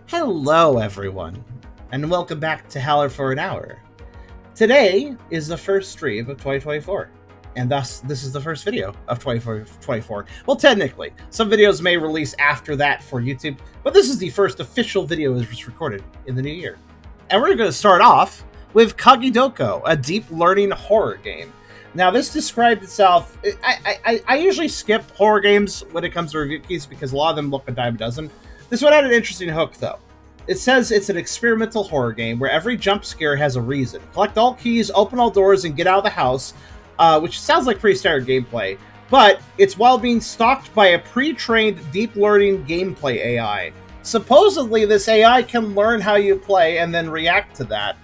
Hello, everyone, and welcome back to Howler for an Hour. Today is the first stream of 2024, and thus this is the first video of 2024. Well, technically, some videos may release after that for YouTube, but this is the first official video that was recorded in the new year. And we're going to start off with Kagidoko, a deep learning horror game. Now, this described itself... I usually skip horror games when it comes to review keys because a lot of them look a dime a dozen. This one had an interesting hook, though. It says it's an experimental horror game where every jump scare has a reason. Collect all keys, open all doors, and get out of the house, which sounds like pretty standard gameplay. But it's while being stalked by a pre-trained deep learning gameplay AI. Supposedly, this AI can learn how you play and then react to that.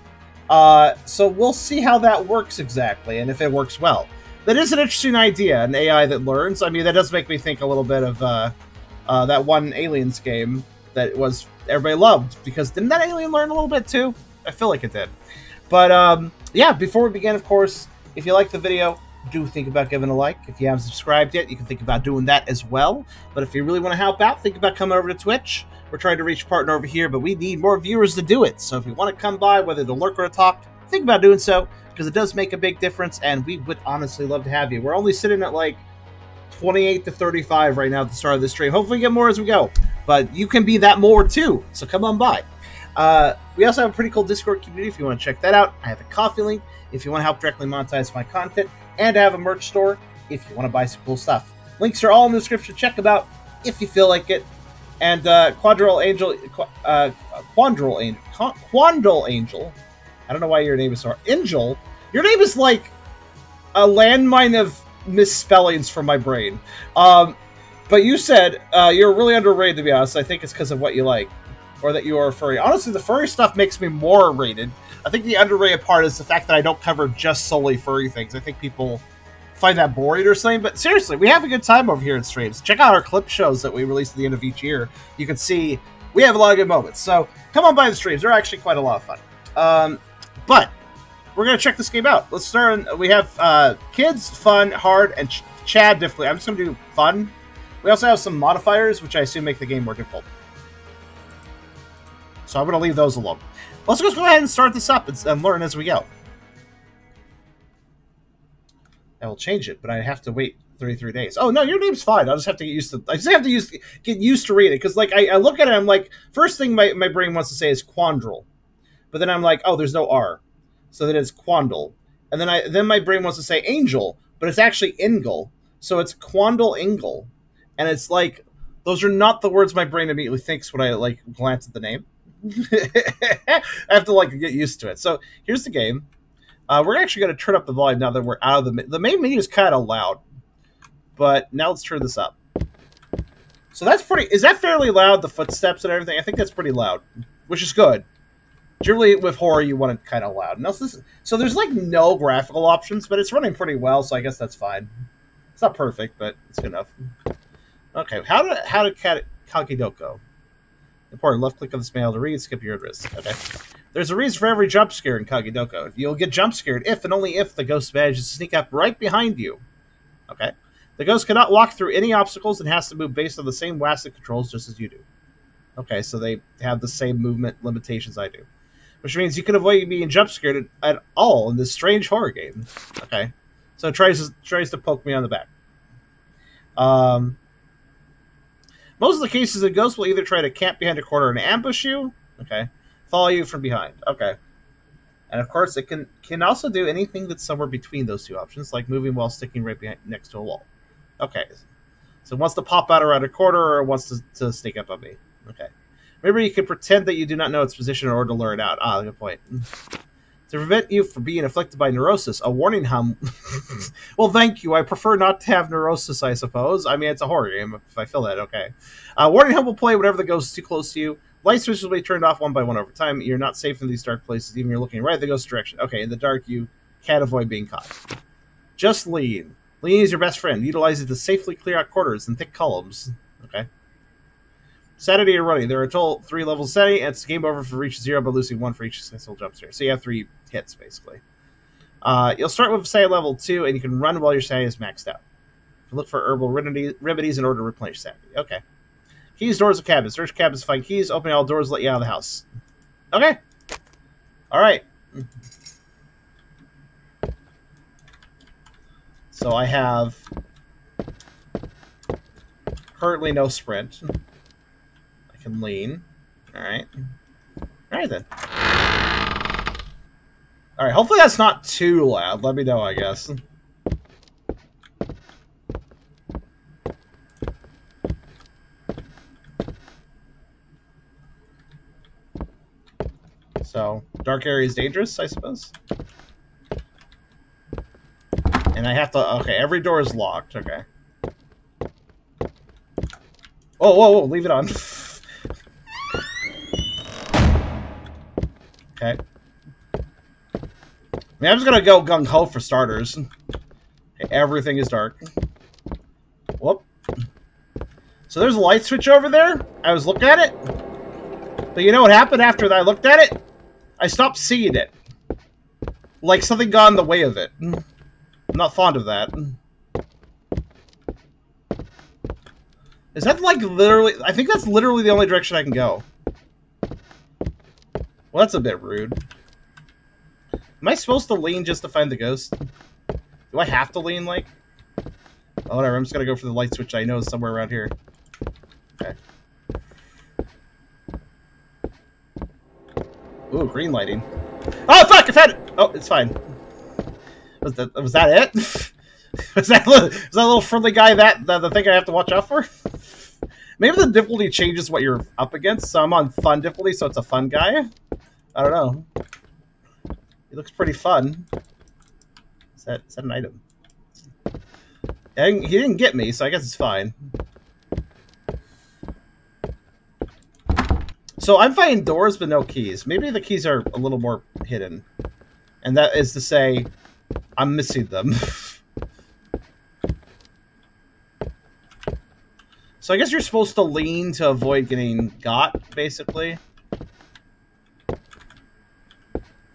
So we'll see how that works exactly, and if it works well. That is an interesting idea, an AI that learns. I mean, that does make me think a little bit of that one Aliens game that was everybody loved, because didn't that alien learn a little bit too? I feel like it did. But yeah, before we begin, of course, if you like the video, do think about giving a like. If you haven't subscribed yet, you can think about doing that as well. But if you really want to help out, think about coming over to Twitch. We're trying to reach a partner over here, but we need more viewers to do it. So if you want to come by, whether to lurk or to talk, think about doing so, because it does make a big difference, and we would honestly love to have you. We're only sitting at like 28 to 35 right now at the start of the stream. Hopefully we get more as we go, but you can be that more too, so come on by. We also have a pretty cool Discord community if you want to check that out. I have a coffee link if you want to help directly monetize my content, and I have a merch store if you want to buy some cool stuff. Links are all in the description. Check them out if you feel like it. And Quandrel Angel, I don't know why your name is so hard. Angel, your name is like a landmine of misspellings from my brain. But you said you're really underrated, to be honest. I think it's because of what you like, or that you are a furry. Honestly, the furry stuff makes me more rated. I think the underrated part is the fact that I don't cover just solely furry things. I think people find that boring or something, but seriously, we have a good time over here in streams. Check out our clip shows that we release at the end of each year. You can see we have a lot of good moments. So come on by the streams. They're actually quite a lot of fun. But we're going to check this game out. Let's start. We have kids, fun, hard, and Chad difficulty. I'm just going to do fun. We also have some modifiers, which I assume make the game more difficult. So I'm going to leave those alone. Let's just go ahead and start this up and learn as we go. I will change it, but I have to wait 33 days. Oh no, your name's fine. I'll just have to get used to. I just have to get used to reading it, because like I look at it, I'm like, first thing my brain wants to say is Quandrel, but then I'm like, oh, there's no R, so then it's Quandle, and then my brain wants to say Angel, but it's actually Ingle, so it's Quandle Ingle, and it's like those are not the words my brain immediately thinks when I like glance at the name. I have to like get used to it. So here's the game. We're actually going to turn up the volume now that we're out of the main menu is kind of loud, but now let's turn this up. So that's pretty. Is that fairly loud? The footsteps and everything. I think that's pretty loud, which is good. Generally, with horror, you want it kind of loud. So there's like no graphical options, but it's running pretty well, so I guess that's fine. It's not perfect, but it's good enough. Okay, how to Kagidoko. Important. Left click on this mail to read. Skip your address. Okay. There's a reason for every jump scare in Kagidoko. You'll get jump scared if and only if the ghost manages to sneak up right behind you. Okay. The ghost cannot walk through any obstacles and has to move based on the same WASD controls just as you do. Okay, so they have the same movement limitations I do. Which means you can avoid being jump scared at all in this strange horror game. Okay. So it tries to poke me on the back. Most of the cases, the ghost will either try to camp behind a corner and ambush you. Okay. Follow you from behind. Okay. And of course, it can also do anything that's somewhere between those two options, like moving while sticking right behind, next to a wall. Okay. So it wants to pop out around a corner, or it wants to sneak up on me. Okay. Remember, you can pretend that you do not know its position in order to lure it out. Ah, good point. To prevent you from being afflicted by neurosis, a warning hum... Well, thank you. I prefer not to have neurosis, I suppose. I mean, it's a horror game, if I feel that, okay. Warning hum will play whenever the ghost is too close to you. Light switches will be turned off one by one over time. You're not safe in these dark places, even if you're looking right at the ghost's direction. Okay, in the dark, you can't avoid being caught. Just lean. Lean is your best friend. Utilize it to safely clear out corners and thick columns. Okay. Sanity or running. There are a total 3 levels of sanity, and it's game over for reach 0, but losing 1 for each successful jump scare. So you have 3 hits, basically. You'll start with sanity level 2, and you can run while your sanity is maxed out. You look for herbal remedies in order to replenish sanity. Okay. Keys, doors of cabins. Search cabins, find keys. Open all doors, let you out of the house. Okay. All right. So I have currently no sprint. I can lean. All right. All right then. All right. Hopefully that's not too loud. Let me know, I guess. So, dark area is dangerous, I suppose. And I have to... Okay, every door is locked. Okay. Oh, whoa, whoa, leave it on. Okay. I mean, I'm just gonna go gung-ho for starters. Okay, everything is dark. Whoop. So there's a light switch over there. I was looking at it. But you know what happened after I looked at it? I stopped seeing it. Like something got in the way of it. I'm not fond of that. Is that like literally... I think that's literally the only direction I can go. Well, that's a bit rude. Am I supposed to lean just to find the ghost? Do I have to lean, like? Oh, whatever, I'm just gonna go for the light switch I know is somewhere around here. Okay. Ooh, green lighting. Oh, fuck! I found it! Oh, it's fine. Was that it? was that little friendly guy the thing I have to watch out for? Maybe the difficulty changes what you're up against, so I'm on fun difficulty, so it's a fun guy? I don't know. He looks pretty fun. Is that an item? He didn't get me, so I guess it's fine. So I'm finding doors but no keys. Maybe the keys are a little more hidden. And that is to say, I'm missing them. So I guess you're supposed to lean to avoid getting got, basically.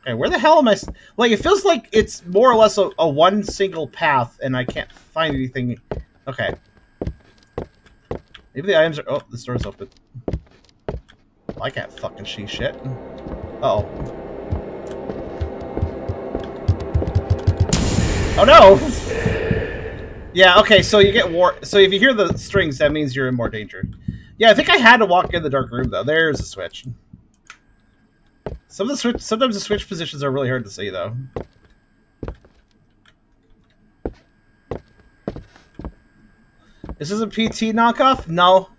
Okay, where the hell am I? Like, it feels like it's more or less a one single path, and I can't find anything. Okay. Maybe the items are... Oh, this door's open. Well, I can't fucking see shit. Uh-oh. Oh, no! Yeah, okay, so you get so if you hear the strings, that means you're in more danger. Yeah, I think I had to walk in the dark room, though. There's a switch. Sometimes the switch positions are really hard to see, though. This is a PT knockoff? No.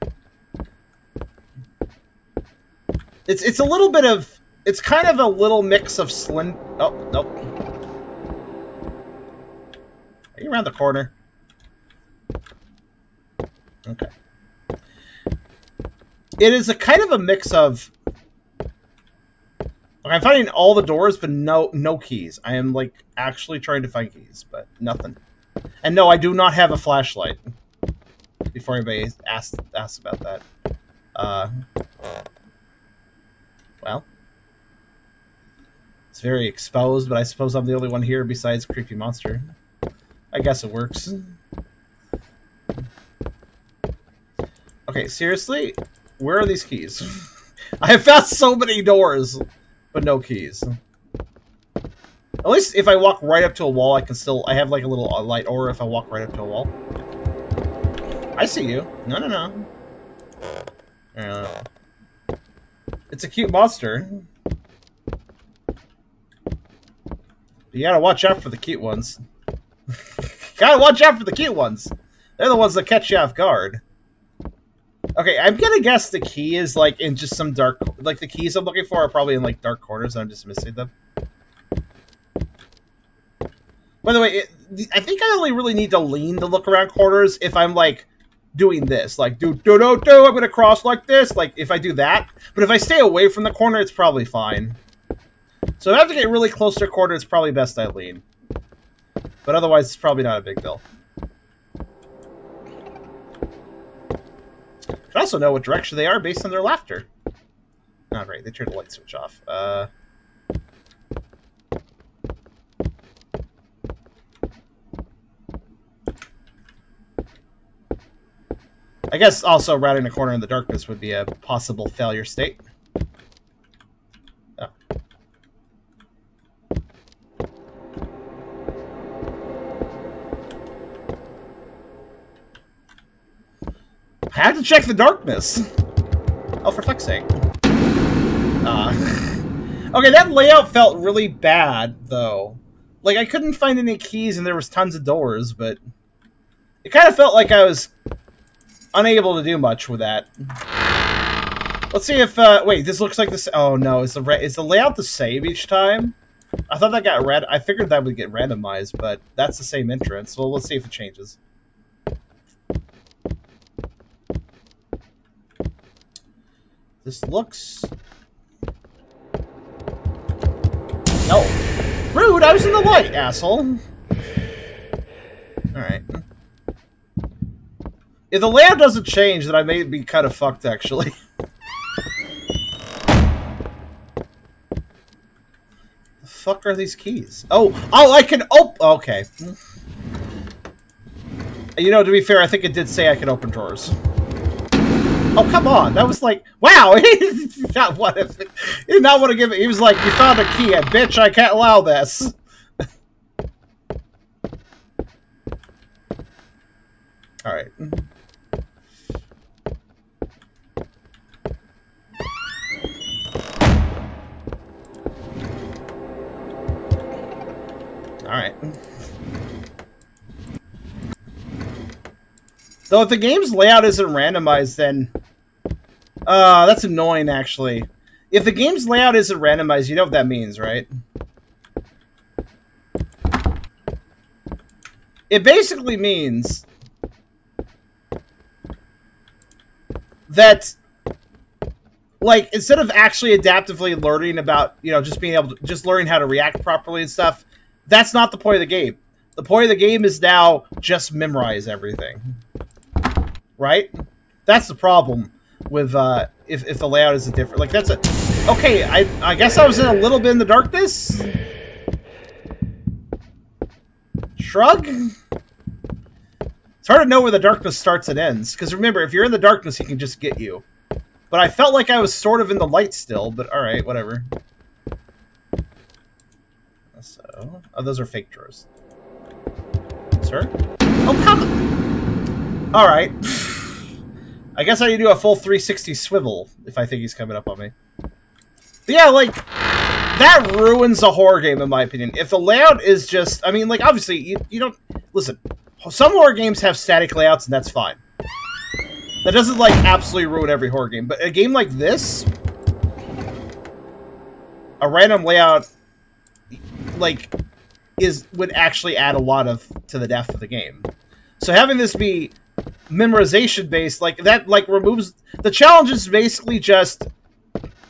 It's a little bit of... It's kind of a little mix of Slend... Oh, nope. Are you around the corner? Okay. It is a kind of a mix of... I'm finding all the doors, but no keys. I am, like, actually trying to find keys, but nothing. And no, I do not have a flashlight. Before anybody asks about that. Well. It's very exposed, but I suppose I'm the only one here besides Creepy Monster. I guess it works. Okay, seriously? Where are these keys? I have found so many doors, but no keys. At least if I walk right up to a wall, I can still... I have like a little light aura if I walk right up to a wall. I see you. No. It's a cute monster. You gotta watch out for the cute ones. Gotta watch out for the cute ones. They're the ones that catch you off guard. Okay, I'm gonna guess the key is like in just some dark... Like the keys I'm looking for are probably in like dark corners and I'm just missing them. By the way, I think I only really need to lean to look around corners if I'm like doing this. Like, I'm gonna cross like this. Like, if I do that. But if I stay away from the corner, it's probably fine. So if I have to get really close to a corner, it's probably best I lean. But otherwise, it's probably not a big deal. Should also know what direction they are based on their laughter. Oh, great. They turned the light switch off. I guess also rounding a corner in the darkness would be a possible failure state. Oh. I had to check the darkness. Oh, for fuck's sake. Okay, that layout felt really bad, though. Like, I couldn't find any keys and there was tons of doors, but it kind of felt like I was unable to do much with that. Let's see if, wait, this looks like this. Oh, no, is the layout the same each time? I thought that got I figured that would get randomized, but that's the same entrance. Well, let's see if it changes. This looks... No. Rude, I was in the light, asshole. Alright. If the layout doesn't change, then I may be kind of fucked, actually. The fuck are these keys? Oh, I can okay. You know, to be fair, I think it did say I could open drawers. Oh, come on. That was like, wow. He did not want to give it. He was like, you found a key. And bitch, I can't allow this. All right. All right. Though if the game's layout isn't randomized, then... that's annoying, actually. If the game's layout isn't randomized, you know what that means, right? It basically means that, like, instead of actually adaptively learning about, you know, just being able to, just learning how to react properly and stuff, that's not the point of the game. The point of the game is now just memorize everything. Right? That's the problem with, if the layout isn't different. Like, that's a... Okay, I guess I was in a little bit in the darkness? Shrug? It's hard to know where the darkness starts and ends. Because remember, if you're in the darkness, he can just get you. But I felt like I was sort of in the light still, but alright, whatever. So... Oh, those are fake drawers. Sir? Oh, come on! Alright. I guess I need to do a full 360 swivel if I think he's coming up on me. But yeah, like, that ruins a horror game, in my opinion. If the layout is just... I mean, like, obviously, you don't... Listen, some horror games have static layouts, and that's fine. That doesn't, like, absolutely ruin every horror game. But a game like this... A random layout, like, would actually add a lot to the depth of the game. So having this be memorization based, like, that, like, removes... The challenge is basically just,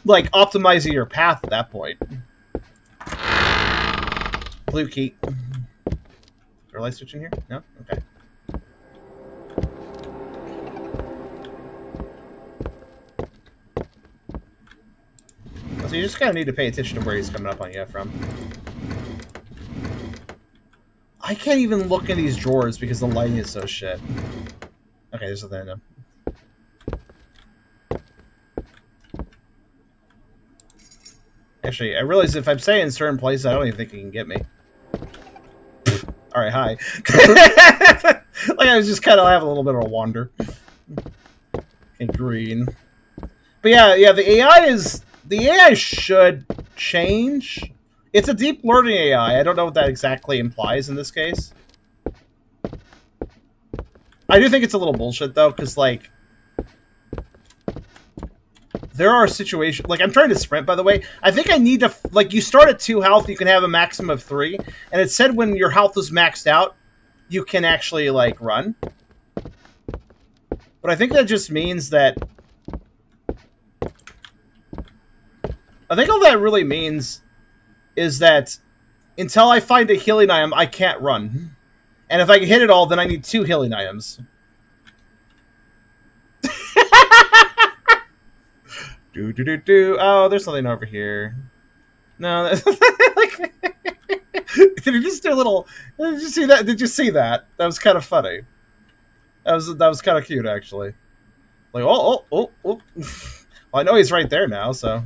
like, optimizing your path at that point. Blue key. Is there a light switch in here? No? Okay. So you just kind of need to pay attention to where he's coming up on you from. I can't even look in these drawers because the lighting is so shit. Okay, there's nothing in them. Actually, I realize if I'm staying in certain places, I don't even think he can get me. Alright, hi. Like, I was just kind of having a little bit of a wander. Okay, green. But yeah, the AI is... The AI should change. It's a deep learning AI. I don't know what that exactly implies in this case. I do think it's a little bullshit, though, because, like... There are situations... Like, I'm trying to sprint, by the way. I think I need to... Like, you start at 2 health, you can have a maximum of 3. And it said when your health is maxed out, you can actually, like, run. But I think that just means that... I think all that really means is that until I find a healing item, I can't run. And if I can hit it all, then I need 2 healing items. Oh, there's something over here. No, like, did you just do a little? Did you see that? Did you see that? That was kind of funny. That was kind of cute, actually. Like, oh. Well, I know he's right there now, so.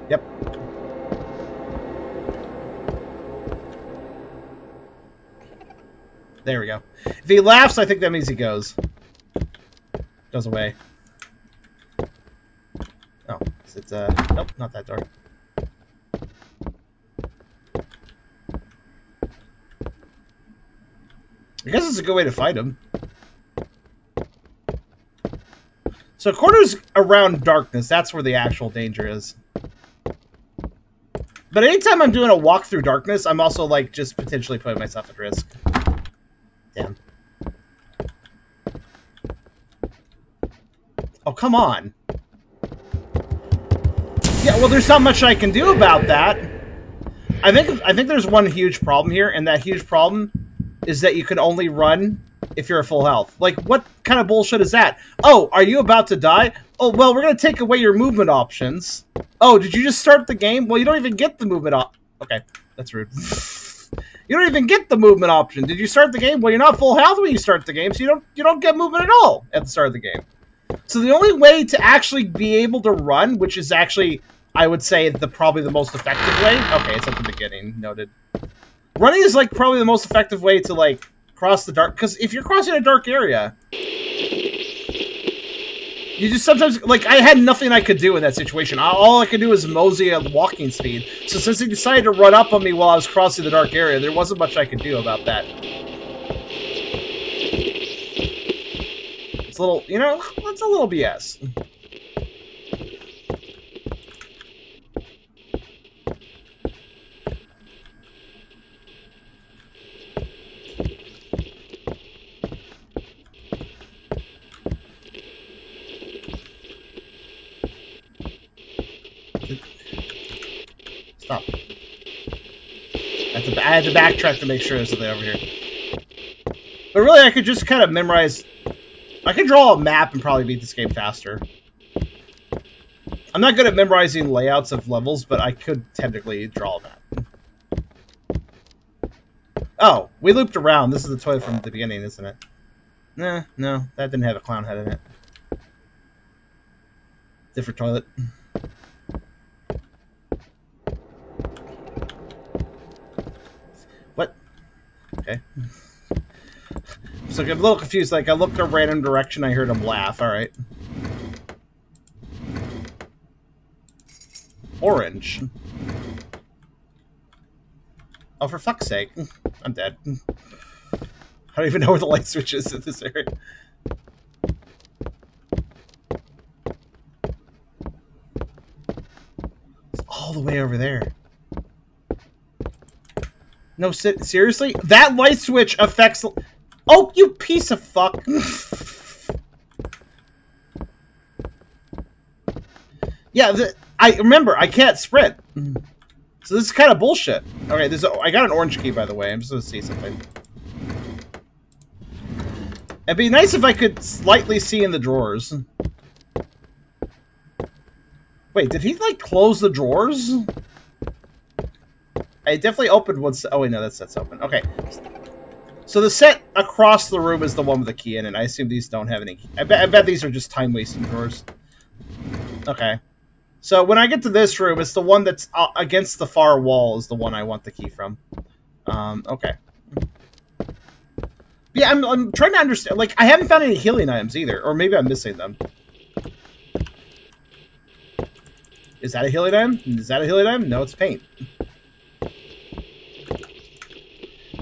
Yep. There we go. If he laughs, I think that means he goes. Goes away. Oh, it's nope, not that door. I guess it's a good way to fight him. So corners around darkness, that's where the actual danger is. But anytime I'm doing a walk through darkness, I'm also, like, just potentially putting myself at risk. Damn. Oh, come on. Yeah, well, there's not much I can do about that. I think there's one huge problem here, and that huge problem is that you can only run if you're at full health. Like, what kind of bullshit is that? Oh, are you about to die? Oh, well, we're going to take away your movement options. Oh, did you just start the game? Well, you don't even get the movement Okay, that's rude. You don't even get the movement option. Did you start the game? Well, you're not full health when you start the game, so you don't get movement at all at the start of the game. So the only way to actually be able to run, which is actually, I would say, probably the most effective way. Okay, it's at the beginning. Noted. Running is, like, probably the most effective way to, like, cross the dark. Because if you're crossing a dark area, you just sometimes, like, I had nothing I could do in that situation. All I could do was mosey at walking speed. So since he decided to run up on me while I was crossing the dark area, there wasn't much I could do about that. It's a little, you know, it's a little BS. Stop. I had to backtrack to make sure there's something over here. But really, I could just kind of memorize... I could draw a map and probably beat this game faster. I'm not good at memorizing layouts of levels, but I could technically draw a map. Oh, we looped around. This is the toilet from the beginning, isn't it? Nah, no, that didn't have a clown head in it. Different toilet. What? Okay. So I'm a little confused. Like, I looked a random direction, I heard him laugh. Alright. Orange. Oh, for fuck's sake. I'm dead. I don't even know where the light switch is in this area. It's all the way over there. No, seriously? That light switch affects... Oh, you piece of fuck. Yeah, I remember, I can't sprint. So this is kind of bullshit. Okay, I got an orange key, by the way. I'm just going to see something. It'd be nice if I could slightly see in the drawers. Wait, did he, like, close the drawers? I definitely opened one set. Oh, wait, no, that set's open. Okay. So the set across the room is the one with the key in it. I assume these don't have any key. I bet these are just time-wasting drawers. Okay. So when I get to this room, it's the one that's against the far wall is the one I want the key from. Okay. Yeah, I'm trying to understand. Like, I haven't found any healing items either. Or maybe I'm missing them. Is that a healing item? Is that a healing item? No, it's paint.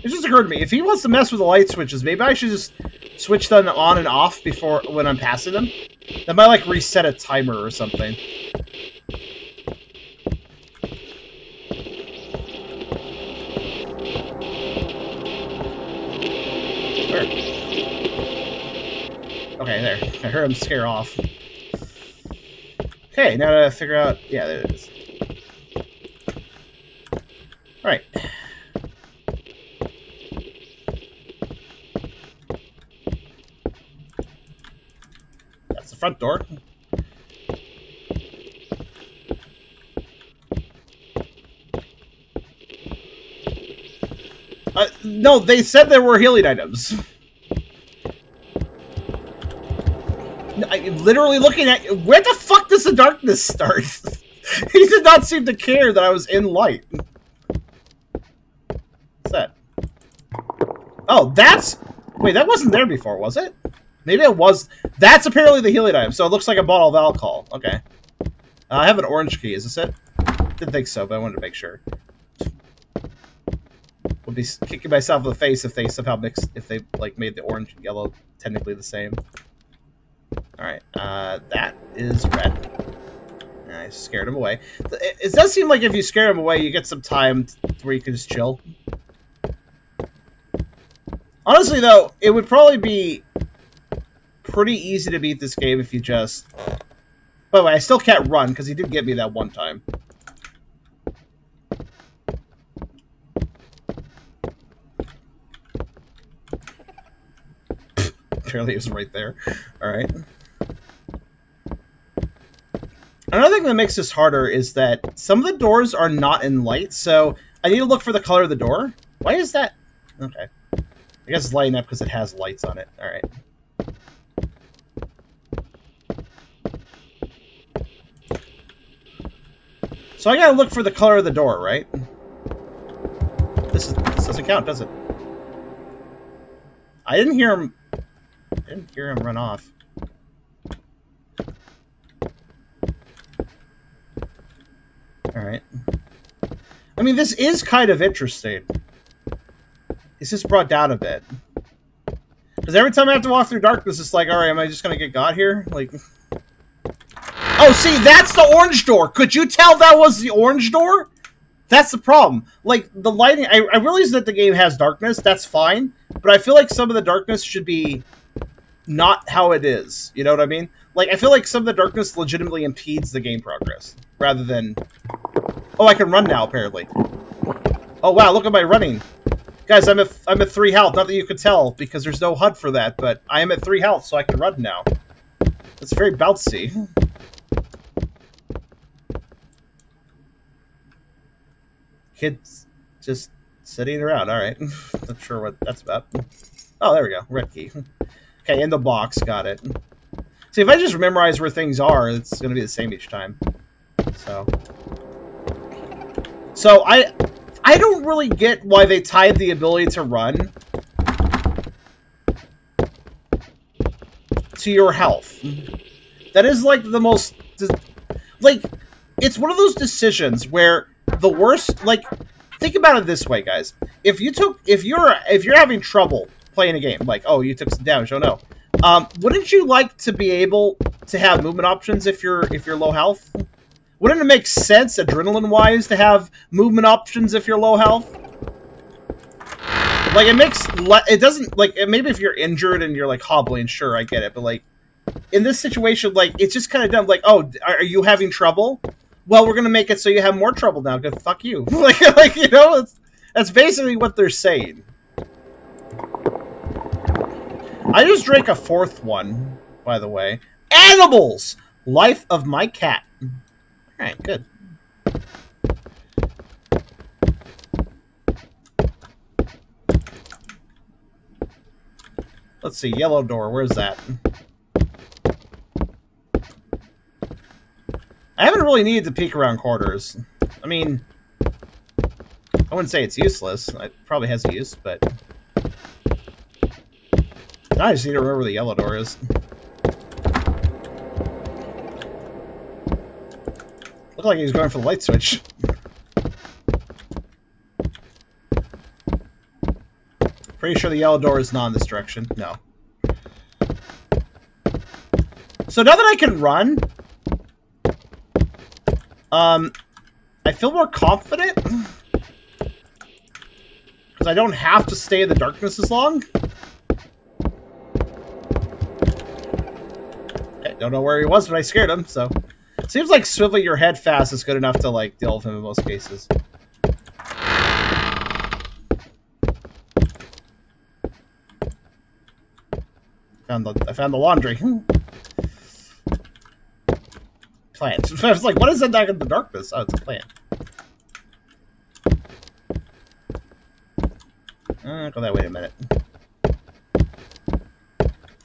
It just occurred to me, if he wants to mess with the light switches, maybe I should just switch them on and off before when I'm passing them. That might, like, reset a timer or something. Where? Okay, there. I heard him scare off. Okay, now to figure out... Yeah, there it is. Alright. Front door. No, they said there were healing items. literally looking at... Where the fuck does the darkness start? He did not seem to care that I was in light. What's that? Oh, that's... Wait, that wasn't there before, was it? Maybe it was... That's apparently the healing item, so it looks like a bottle of alcohol. Okay. I have an orange key, is this it? Didn't think so, but I wanted to make sure. Would be kicking myself in the face if they somehow mixed... If they, like, made the orange and yellow technically the same. Alright, that is red. I scared him away. It does seem like if you scare him away, you get some time where you can just chill. Honestly, though, it would probably be pretty easy to beat this game if you just... By the way, I still can't run, because he did get me that one time. Apparently it was right there. Alright. Another thing that makes this harder is that some of the doors are not in light, so I need to look for the color of the door. Why is that? Okay. I guess it's lighting up because it has lights on it. Alright. So I gotta look for the color of the door, right? This doesn't count, does it? I didn't hear him run off. Alright. I mean, this is kind of interesting. It's just brought down a bit. Because every time I have to walk through darkness, it's like, alright, am I just gonna get got here? Like... Oh, see, that's the orange door! Could you tell that was the orange door? That's the problem. Like, the lighting... I realize that the game has darkness, that's fine. But I feel like some of the darkness should be not how it is. You know what I mean? Like, I feel like some of the darkness legitimately impedes the game progress. Rather than... Oh, I can run now, apparently. Oh, wow, look at my running. Guys, I'm at 3 health. Not that you could tell, because there's no HUD for that, but I am at 3 health, so I can run now. It's very bouncy. Kids just sitting around. Alright. Not sure what that's about. Oh, there we go. Red key. Okay, in the box. Got it. See, if I just memorize where things are, it's going to be the same each time. So I don't really get why they tied the ability to run to your health. That is like the most... Like, it's one of those decisions where the worst... Like, think about it this way, guys. If you're having trouble playing a game, like, oh, you took some damage, oh no. Wouldn't you like to be able to have movement options if you're low health? Wouldn't it make sense, adrenaline-wise, to have movement options if you're low health? Like, it doesn't, like, maybe if you're injured and you're, like, hobbling, sure, I get it, but, like, in this situation, like, it's just kind of dumb, like, oh, are you having trouble? Well, we're gonna make it so you have more trouble now, because fuck you. like, you know, that's basically what they're saying. I just drank a 4th one, by the way. Animals! Life of my cat. Alright, good. Let's see, yellow door, where's that? I haven't really needed to peek around corners. I mean, I wouldn't say it's useless. It probably has a use, but... Now I just need to remember where the yellow door is. Looked like he was going for the light switch. Pretty sure the yellow door is not in this direction. No. So now that I can run... I feel more confident. Because I don't have to stay in the darkness as long. Okay, don't know where he was, but I scared him, so... Seems like swiveling your head fast is good enough to, like, deal with him in most cases. I found the laundry. Plant. I was like, what is that in the darkness? Oh, it's a plant. Go that way in a minute.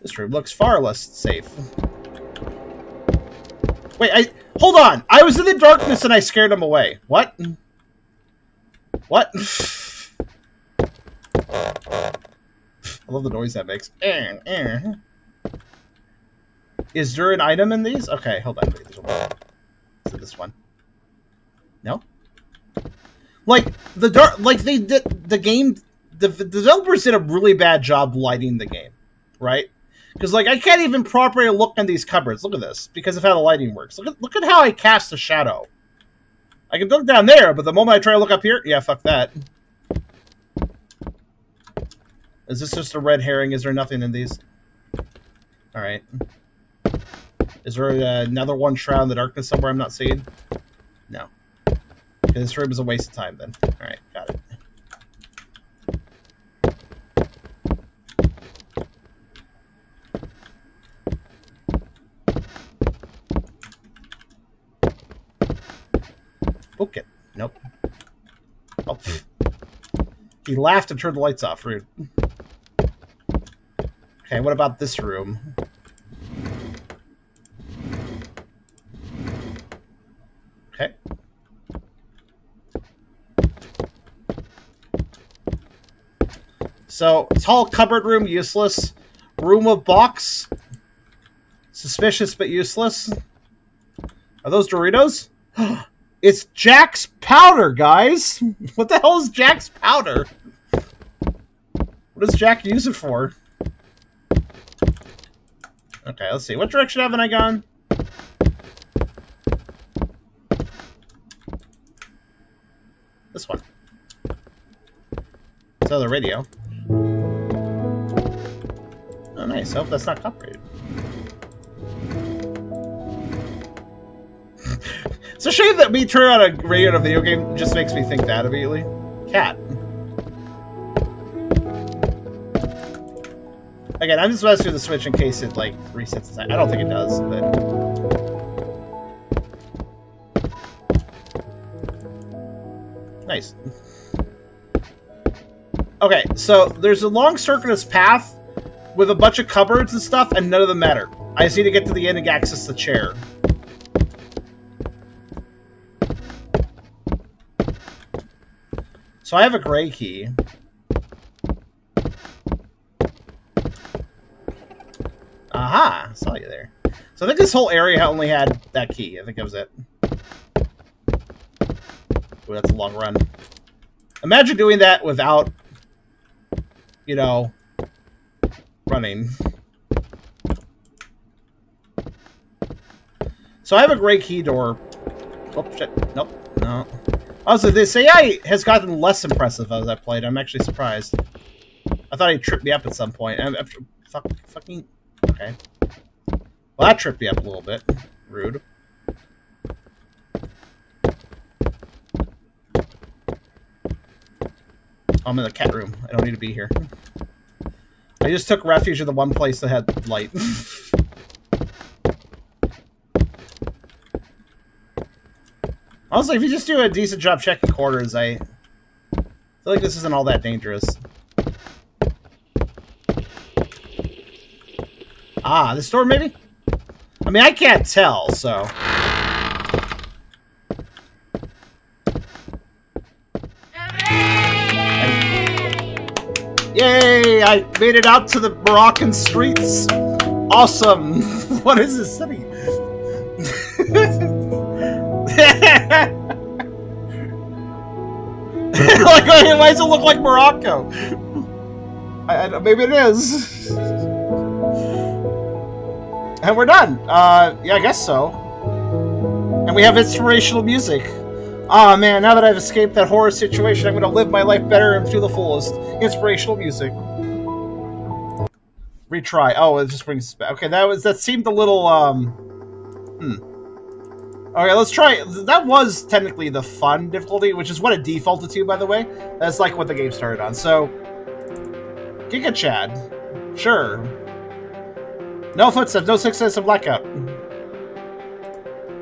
This room looks far less safe. Wait, hold on. I was in the darkness and I scared him away. What? What? I love the noise that makes. Is there an item in these? Okay, hold on. Wait, there's one. Is it this one? No? Like, they did the game. The developers did a really bad job lighting the game, right? Because, like, I can't even properly look in these cupboards. Look at this, because of how the lighting works. Look at how I cast a shadow. I can look down there, but the moment I try to look up here, yeah, fuck that. Is this just a red herring? Is there nothing in these? All right. Is there another one shroud in the darkness somewhere I'm not seeing? No. Okay, this room is a waste of time then. All right, got it. Book it. Nope. Oh. He laughed and turned the lights off. Rude. Okay, what about this room? Okay. So, tall cupboard room, useless. Room of box. Suspicious but useless. Are those Doritos? It's Jack's powder, guys! What the hell is Jack's powder? What does Jack use it for? Okay, let's see. What direction haven't I gone? This one. So the radio. Oh, nice. I hope that's not copyrighted. It's a shame that me turning on a radio in a video game just makes me think that immediately. Cat. Again, I'm just messing with the Switch in case it, like, resets the time. I don't think it does, but... Nice. Okay, so there's a long circuitous path with a bunch of cupboards and stuff, and none of them matter. I just need to get to the end and access the chair. So I have a gray key. Aha! Saw you there. So I think this whole area only had that key. I think that was it. Ooh, that's a long run. Imagine doing that without, you know, running. So I have a gray key door. Oh, shit. Nope. No. Also, this AI has gotten less impressive as I played. I'm actually surprised. I thought he'd trip me up at some point. Fucking... Okay. Well, that tripped me up a little bit. Rude. I'm in the cat room. I don't need to be here. I just took refuge in the one place that had light. Honestly, if you just do a decent job checking corners, I feel like this isn't all that dangerous. Ah, this door maybe? I mean, I can't tell, so... Yay! I made it out to the Moroccan streets! Awesome! What is this city? Like, why does it look like Morocco? Maybe it is. And we're done. Yeah, I guess so. And we have inspirational music. Ah, man, now that I've escaped that horror situation, I'm going to live my life better and to the fullest. Inspirational music. Retry. Oh, it just brings us back. Okay, that seemed a little, Okay, let's try. That was technically the fun difficulty, which is what it defaulted to, by the way. That's like what the game started on. So, Giga Chad. Sure. No footsteps, no success, and blackout.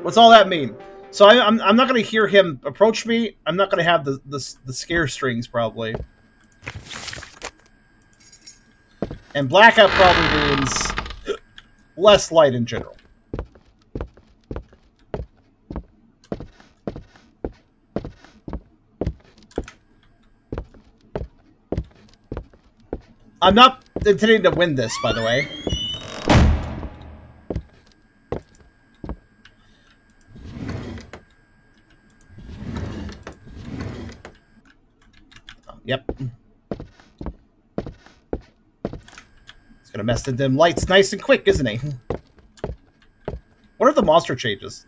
What's all that mean? So I'm not going to hear him approach me. I'm not going to have the scare strings, probably. And blackout probably means less light in general. I'm not intending to win this, by the way. Yep. He's gonna mess the dim lights nice and quick, isn't he? What are the monster changes?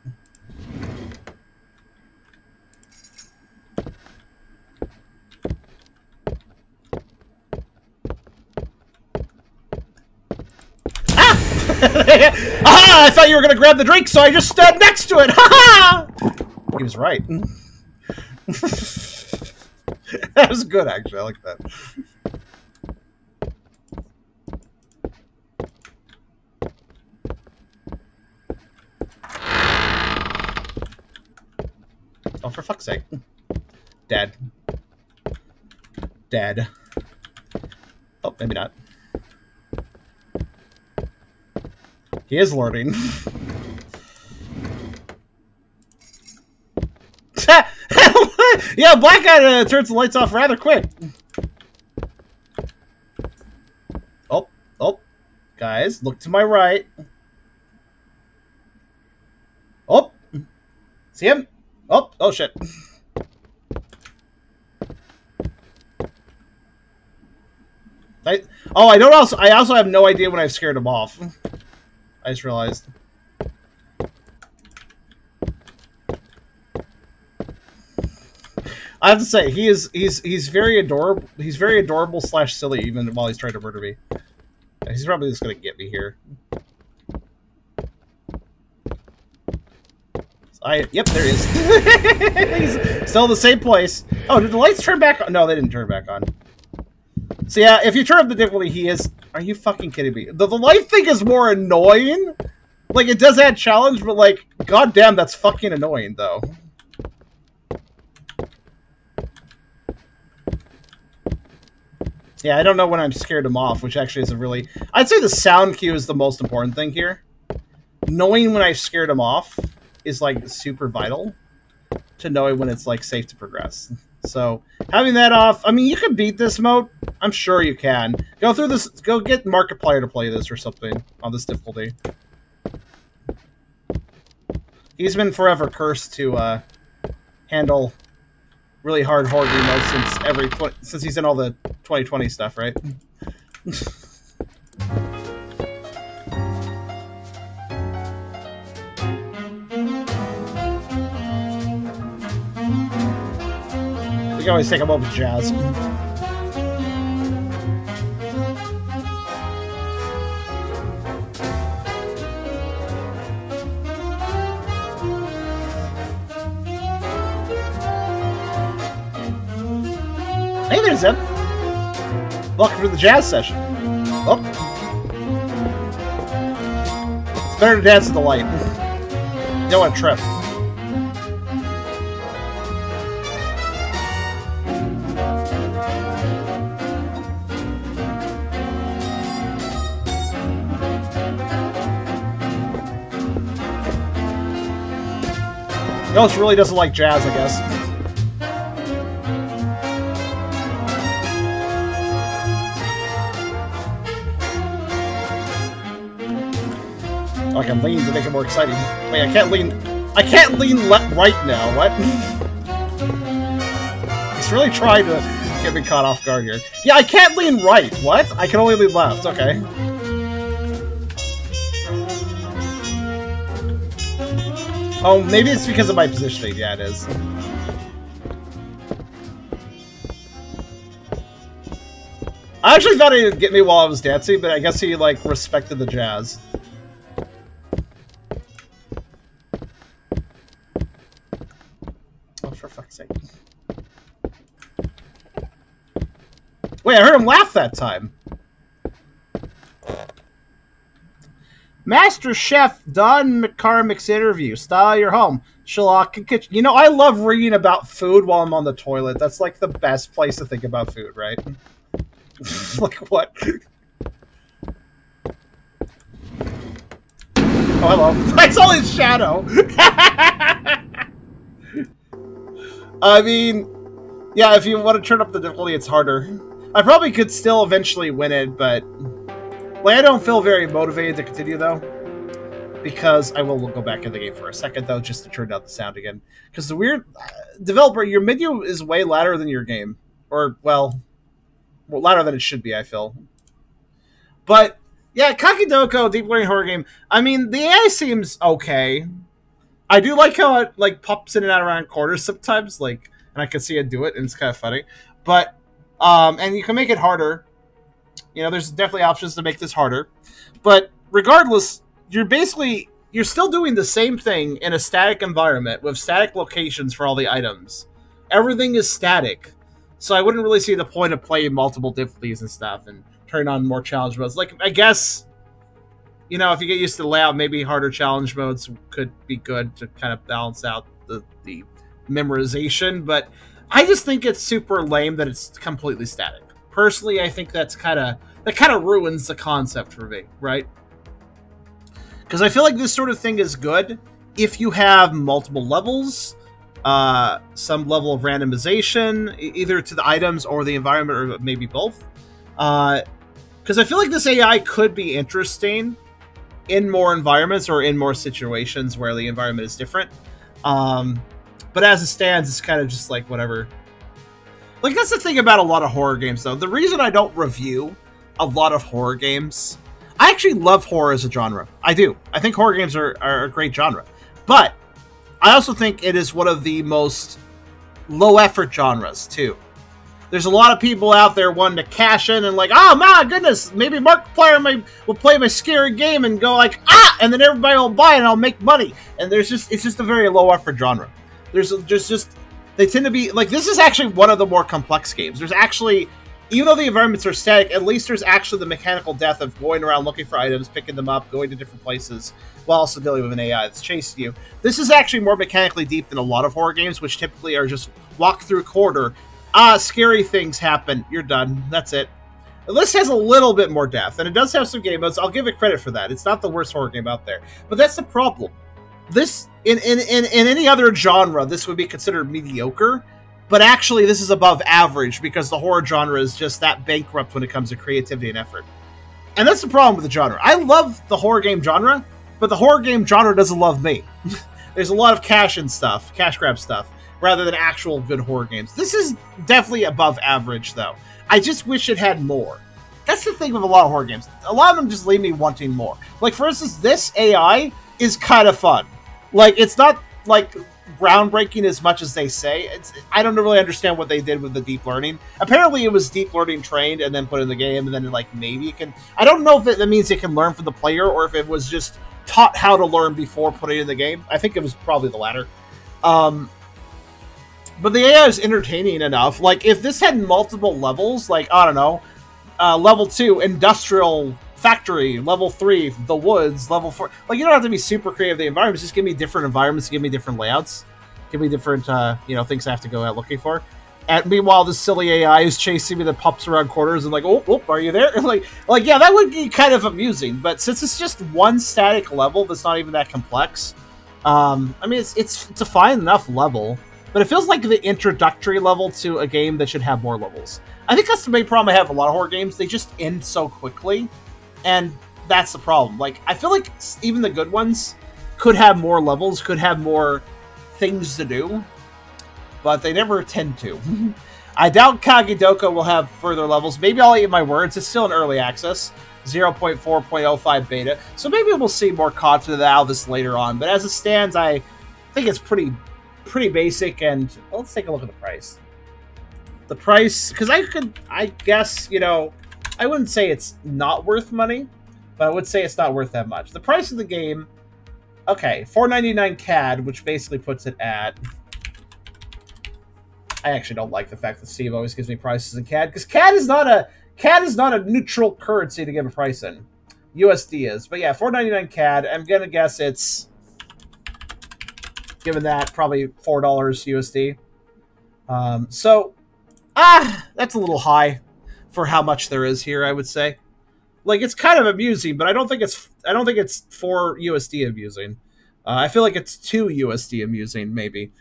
Aha! I thought you were gonna grab the drink, so I just stood next to it. Ha ha! He was right. That was good, actually. I like that. Oh, for fuck's sake. Dead. Dead. Oh, maybe not. He is lording. Yeah, Black Guy turns the lights off rather quick. Oh, oh. Guys, look to my right. Oh. See him? Oh, oh shit. I also have no idea when I've scared him off. I just realized. I have to say, he's very adorable. He's very adorable / silly, even while he's trying to murder me. He's probably just gonna get me here. Yep, there he is. He's still in the same place. Oh, did the lights turn back on? No, they didn't turn back on. So yeah, if you turn up the difficulty, he is. Are you fucking kidding me? The light thing is more annoying. Like, it does add challenge, but like, goddamn, that's fucking annoying, though. Yeah, I don't know when I'm scared him off, which actually is a really... I'd say the sound cue is the most important thing here. Knowing when I've scared him off is, like, super vital to knowing when it's, like, safe to progress. So, having that off... I mean, you can beat this mode. I'm sure you can. Go through this... Go get Markiplier to play this or something on this difficulty. He's been forever cursed to, handle... really hard horror modes since he's in all the 2020 stuff, right? We can always take a moment to jazz. Hey there, Zeb. Welcome to the jazz session. Oh. It's better to dance with the light. You don't want to trip. Ghost really doesn't like jazz, I guess. I can lean to make it more exciting. Wait, I can't lean right now. What? He's really trying to get me caught off guard here. Yeah, I can't lean right. What? I can only lean left. Okay. Oh, maybe it's because of my positioning. Yeah, it is. I actually thought he'd get me while I was dancing, but I guess he, like, respected the jazz. For fuck's sake. Wait, I heard him laugh that time. Master Chef Don McCormick's interview. Style your home. Shalak and kitchen. You know, I love reading about food while I'm on the toilet. That's like the best place to think about food, right? Like what? Oh, hello. I saw his shadow. I mean, yeah, if you want to turn up the difficulty, it's harder. I probably could still eventually win it, but like I don't feel very motivated to continue though, because I will go back in the game for a second though, just to turn down the sound again. Because the weird developer, your menu is way louder than your game, or well, louder than it should be. I feel, but yeah, Kagidoko, deep learning horror game. I mean, the AI seems okay. I do like how it like pops in and out around corners sometimes, like, and I can see it do it, and it's kind of funny. But and you can make it harder. You know, there's definitely options to make this harder. But regardless, you're still doing the same thing in a static environment with static locations for all the items. Everything is static, so I wouldn't really see the point of playing multiple difficulties and stuff and turn on more challenge modes. Like, I guess, you know, if you get used to the layout, maybe harder challenge modes could be good to kind of balance out the memorization, but I just think it's super lame that it's completely static. Personally, I think that kind of ruins the concept for me, right? Because I feel like this sort of thing is good if you have multiple levels, some level of randomization, either to the items or the environment, or maybe both. Because I feel like this AI could be interesting in more environments or in more situations where the environment is different. But as it stands, it's kind of just like whatever. Like, that's the thing about a lot of horror games, though. The reason I don't review a lot of horror games... I actually love horror as a genre. I do. I think horror games are a great genre. But I also think it is one of the most low-effort genres, too. There's a lot of people out there wanting to cash in and like, oh my goodness, maybe Markiplier will play my scary game and go like, ah, and then everybody will buy it and I'll make money. And it's just a very low-effort genre. There's just they tend to be like, this is actually one of the more complex games. There's actually, even though the environments are static, at least there's actually the mechanical depth of going around looking for items, picking them up, going to different places, while also dealing with an AI that's chasing you. This is actually more mechanically deep than a lot of horror games, which typically are just walk through a corridor, scary things happen, you're done, that's it. This has a little bit more depth, and it does have some game modes. I'll give it credit for that. It's not the worst horror game out there. But that's the problem. This, in any other genre, this would be considered mediocre, but actually this is above average because the horror genre is just that bankrupt when it comes to creativity and effort. And that's the problem with the genre. I love the horror game genre, but the horror game genre doesn't love me. There's a lot of cash grab stuff, rather than actual good horror games. This is definitely above average, though. I just wish it had more. That's the thing with a lot of horror games. A lot of them just leave me wanting more. Like, for instance, this AI is kind of fun. Like, it's not, like, groundbreaking as much as they say. I don't really understand what they did with the deep learning. Apparently, it was deep learning trained and then put in the game, and then, like, maybe it can... I don't know if that means it can learn from the player, or if it was just taught how to learn before putting it in the game. I think it was probably the latter. But the AI is entertaining enough. Like, if this had multiple levels, like, I don't know, level 2, industrial factory, level 3, the woods, level 4... Like, you don't have to be super creative with the environments. Just give me different environments, give me different layouts, give me different, things I have to go out looking for. And meanwhile, this silly AI is chasing me that pops around corners and like, oh, are you there? like, yeah, that would be kind of amusing. But since it's just one static level that's not even that complex, I mean, it's a fine enough level. But it feels like the introductory level to a game that should have more levels. I think that's the main problem I have with a lot of horror games. They just end so quickly, and that's the problem. Like, I feel like even the good ones could have more levels, could have more things to do, but they never tend to. I doubt Kagidoko will have further levels. Maybe I'll eat my words. It's still in early access, 0.4.05 beta, so maybe we'll see more content out of this later on. But as it stands, I think it's pretty basic, and let's take a look at the price. The price, because I guess, I wouldn't say it's not worth money, but I would say it's not worth that much. The price of the game, okay, $4.99 CAD, which basically puts it at... I actually don't like the fact that Steve always gives me prices in CAD, because CAD is not a neutral currency to give a price in. USD is, but yeah, $4.99 CAD. I'm gonna guess it's, given that, probably $4 USD. That's a little high for how much there is here, I would say. Like, it's kind of amusing, but I don't think it's 4 USD amusing. I feel like it's 2 USD amusing, maybe.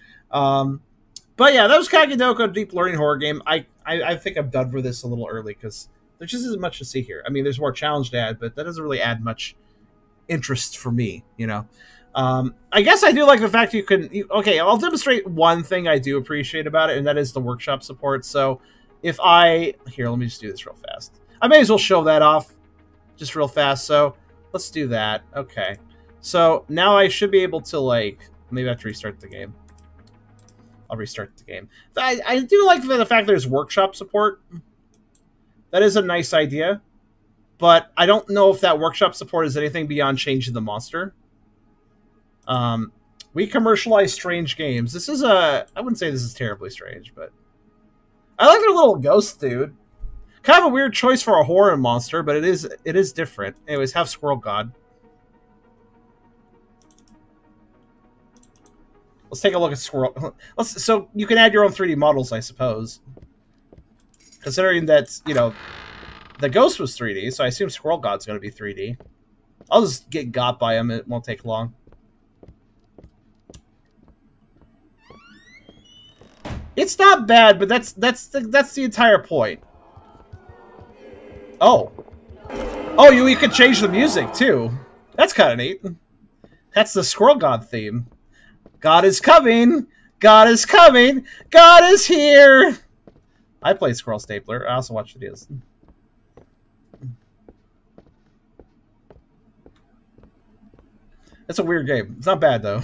But yeah, that was Kagidoko Deep Learning Horror Game. I think I'm done with this a little early because there just isn't much to see here. I mean, there's more challenge to add, but that doesn't really add much interest for me, you know. I guess I do like the fact you can... okay, I'll demonstrate one thing I do appreciate about it, and that is the workshop support. So if I... here, let me just do this real fast. I may as well show that off just real fast. So let's do that. Okay. So now I should be able to, like... maybe I have to restart the game. I'll restart the game. I do like the fact there's workshop support. That is a nice idea. But I don't know if that workshop support is anything beyond changing the monster. We commercialize strange games. This is a... I wouldn't say this is terribly strange, but... I like their little ghost dude. Kind of a weird choice for a horror monster, but it is different. Anyways, have Squirrel God. Let's take a look at Squirrel. So you can add your own 3D models, I suppose. Considering that, you know, the ghost was 3D, so I assume Squirrel God's going to be 3D. I'll just get got by him. It won't take long. It's not bad, but that's the entire point. Oh. Oh, you could change the music, too. That's kind of neat. That's the Squirrel God theme. God is coming! God is coming! God is here! I played Squirrel Stapler. I also watch videos. That's a weird game. It's not bad, though.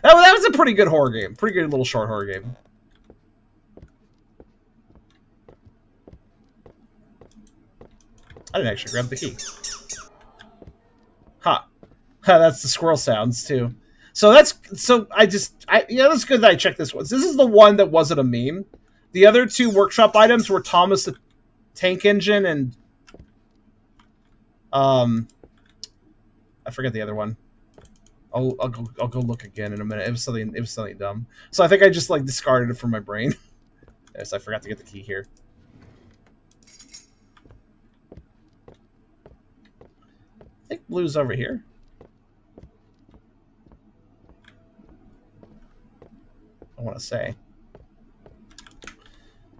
That was a pretty good horror game. Pretty good little short horror game. I didn't actually grab the key. Huh. That's the squirrel sounds, too. So that's... yeah, that's good that I checked this one. This is the one that wasn't a meme. The other two workshop items were Thomas the Tank Engine and... I forget the other one. I'll go look again in a minute. It was something dumb. So I think I just, like, discarded it from my brain. Yes, I forgot to get the key here. I think blue's over here. I want to say.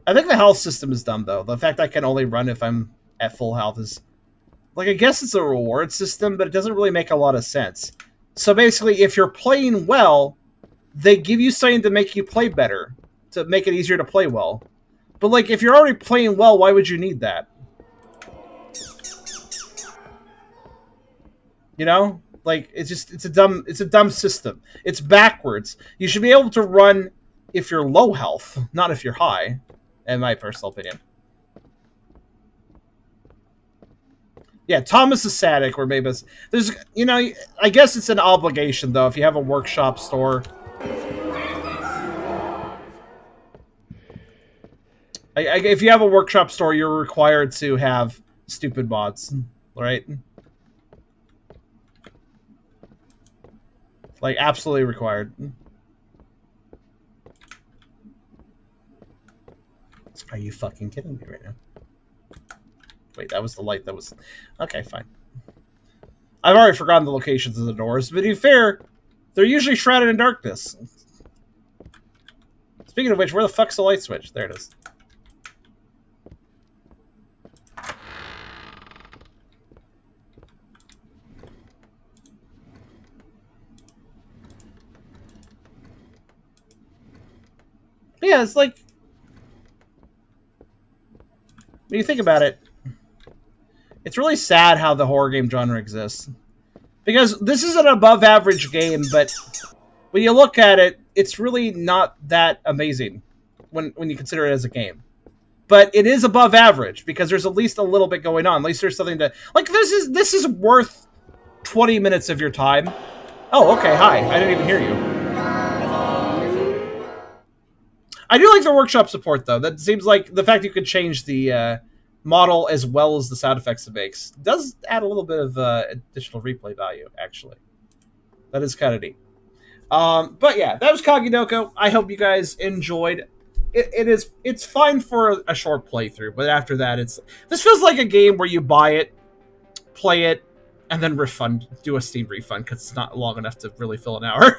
I think the health system is dumb, though. The fact I can only run if I'm at full health is... like, I guess it's a reward system, but it doesn't really make a lot of sense. So basically, if you're playing well, they give you something to make you play better. To make it easier to play well. But, like, if you're already playing well, why would you need that? You know? Like, it's a dumb system. It's backwards. You should be able to run if you're low health, not if you're high, in my personal opinion. Yeah, Thomas is Sadek, or maybe it's... there's, you know, I guess it's an obligation, though, if you have a workshop store. If you have a workshop store, you're required to have stupid mods, right? Like, absolutely required. Are you fucking kidding me right now? Wait, that was the light that was... okay, fine. I've already forgotten the locations of the doors, but to be fair, they're usually shrouded in darkness. Speaking of which, where the fuck's the light switch? There it is. Yeah, it's like... when you think about it, it's really sad how the horror game genre exists. Because this is an above-average game, but when you look at it, it's really not that amazing when you consider it as a game. But it is above average, because there's at least a little bit going on. At least there's something to... like, this is worth 20 minutes of your time. Oh, okay, hi. I didn't even hear you. I do like the workshop support, though. That seems like the fact you could change the model as well as the sound effects it makes does add a little bit of additional replay value, actually. That is kind of neat. But yeah, that was Kagidoko. I hope you guys enjoyed. It's fine for a short playthrough, but after that, this feels like a game where you buy it, play it, and then do a Steam refund, because it's not long enough to really fill an hour.